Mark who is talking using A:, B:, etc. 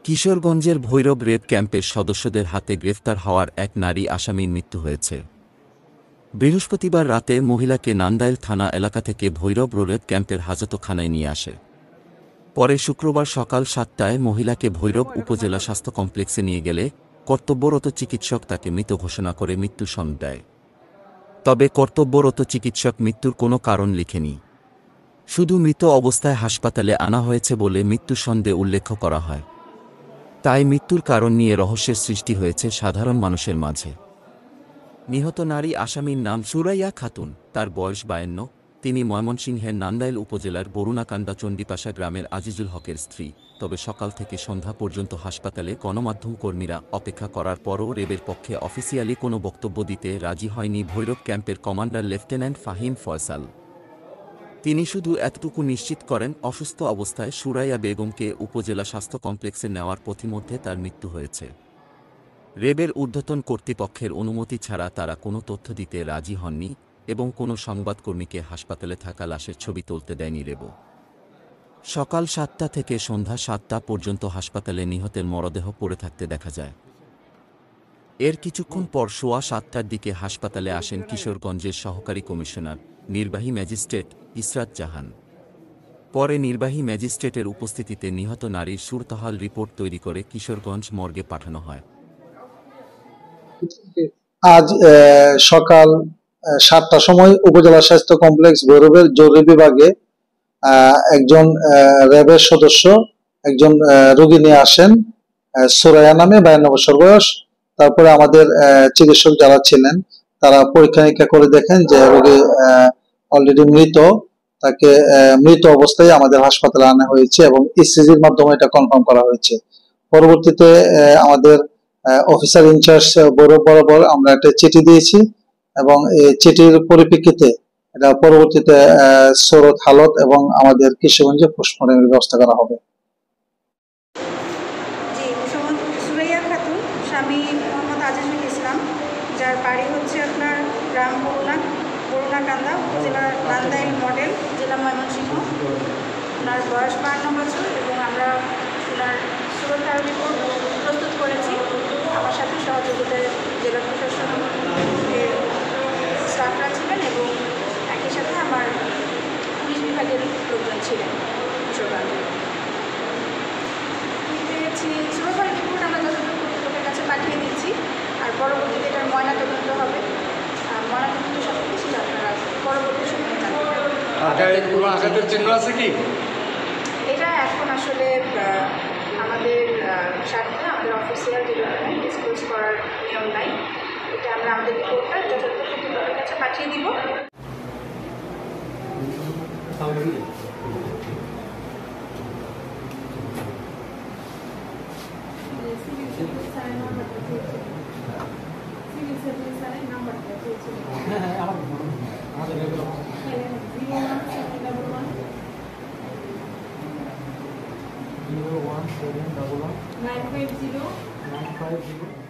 A: কিশোরগঞ্জের ভৈরব রেপ ক্যাম্পের সদস্যদের হাতে গ্রেফতার হওয়ার এক নারী আসামির মৃত্যু হয়েছে। বৃহস্পতিবার রাতে মহিলাকে নান্দাইল থানা এলাকা থেকে ভৈরব রেপ ক্যাম্পের হাজতখানায় নিয়ে আসে। পরে শুক্রবার সকাল 7টায় মহিলাকে ভৈরব উপজেলা স্বাস্থ্য কমপ্লেক্সে নিয়ে গেলে কর্তব্যরত চিকিৎসক তাকে মৃত ঘোষণা করে মৃত্যুর সনদ দেয়। তবে কর্তব্যরত চিকিৎসক মৃত্যুর কোনো কারণ লিখেনি, শুধু মৃত অবস্থায় হাসপাতালে আনা হয়েছে বলে মৃত্যুর সনদে উল্লেখ করা হয়। তাই মৃত্যুর কারণ নিয়ে রহস্যের সৃষ্টি হয়েছে সাধারণ মানুষের মাঝে। নিহত নারী আসামির নাম সুরাইয়া খাতুন, তার বয়স 52। তিনি ময়মনসিংহের নান্দাইল উপজেলার বরুণাকান্দা চণ্ডীপাশা গ্রামের আজিজুল হকের স্ত্রী। তবে সকাল থেকে সন্ধ্যা পর্যন্ত হাসপাতালে গণমাধ্যম কর্মীরা অপেক্ষা করার পরও রেবের পক্ষে অফিসিয়ালি কোনো বক্তব্য দিতে রাজি হয়নি ভৈরব ক্যাম্পের কমান্ডার লেফটেন্যান্ট ফাহিম ফয়সাল। তিনি শুধু এতটুকু নিশ্চিত করেন, অসুস্থ অবস্থায় সুরাইয়া বেগমকে উপজেলা স্বাস্থ্য কমপ্লেক্সে নেওয়ার পথিমধ্যে তার মৃত্যু হয়েছে। রেবের ঊর্ধ্বতন কর্তৃপক্ষের অনুমতি ছাড়া তারা কোনো তথ্য দিতে রাজি হননি এবং কোনো সংবাদকর্মীকে হাসপাতালে থাকা লাশের ছবি তুলতে দেয়নি রেব। সকাল 7টা থেকে সন্ধ্যা 7টা পর্যন্ত হাসপাতালে নিহতের মরদেহ পড়ে থাকতে দেখা যায়। এর কিছুক্ষণ পর সোয়া 7টার দিকে হাসপাতালে আসেন কিশোরগঞ্জের সহকারী কমিশনার নির্বাহী ম্যাজিস্ট্রেট ইসরাত জাহান। পরে নির্বাহী ম্যাজিস্ট্রেটের উপস্থিতিতে নিহত নারীর সুরতহাল রিপোর্ট তৈরি করে কিশোরগঞ্জ মর্গে পাঠানো হয়।
B: আজ সকাল 7টার সময় উপজেলা স্বাস্থ্য কমপ্লেক্স ভৈরবের জরুরি বিভাগে একজন র্যাবের সদস্য একজন রোগী নিয়ে আসেন, সুরাইয়া নামে, 52 বছর বয়স। তারপরে আমাদের চিকিৎসক যারা ছিলেন তারা পরীক্ষা নিরীক্ষা করে দেখেন যে রোগী অলরেডি মৃত। তাকে মৃত অবস্থায় আমাদের হাসপাতালে আনা হয়েছে এবং ইসিজির মাধ্যমে এটা কনফার্ম করা হয়েছে। পরবর্তীতে আমাদের অফিসার ইনচার্জ ভৈরব বরাবর আমরা একটা চিঠি দিয়েছি এবং এই চিঠির পরিপ্রেক্ষিতে এটা পরবর্তীতে সৌরত হালত এবং আমাদের কিশোরগঞ্জে পোস্টমর্টমের ব্যবস্থা করা হবে।
C: সুরাইয়া খাতুন, স্বামী মোহাম্মদ আজিজুল ইসলাম, যার বাড়ি হচ্ছে আপনার গ্রাম বরুণাকান্দা, উপজেলা নান্দাইল মডেল, জেলা ময়মনসিংহ। ওনার বয়স 52 বছর এবং আমরা ওনার সুরক্ষার রিপোর্ট প্রস্তুত করেছি। আমার সাথে সহযোগিতায় জেলা প্রশাসনের স্টাফরা ছিলেন এবং একই সাথে আমার পুলিশ বিভাগের লোকজন ছিলেন। পেয়েছি সুরক্ষার রিপোর্ট আমরা যতটুকু লোকের কাছে পাঠিয়ে দিচ্ছি, আর পরবর্তীতে এটার ময়নাতদন্ত হবে। ময়নাতদন্ত সব কিছু আপনারা পরবর্তী সময়ে জানতে পারবেন। এটা এখন আসলে আমাদের স্বার্থে আমাদের অফিসিয়াল ডেভেলপমেন্ট ডিসক্লোজ করার নিয়ম নাই। এটা আমরা আমাদের রিপোর্টটা যথাযথ কর্তৃপক্ষের কাছে পাঠিয়ে দিব।
D: (01711) 950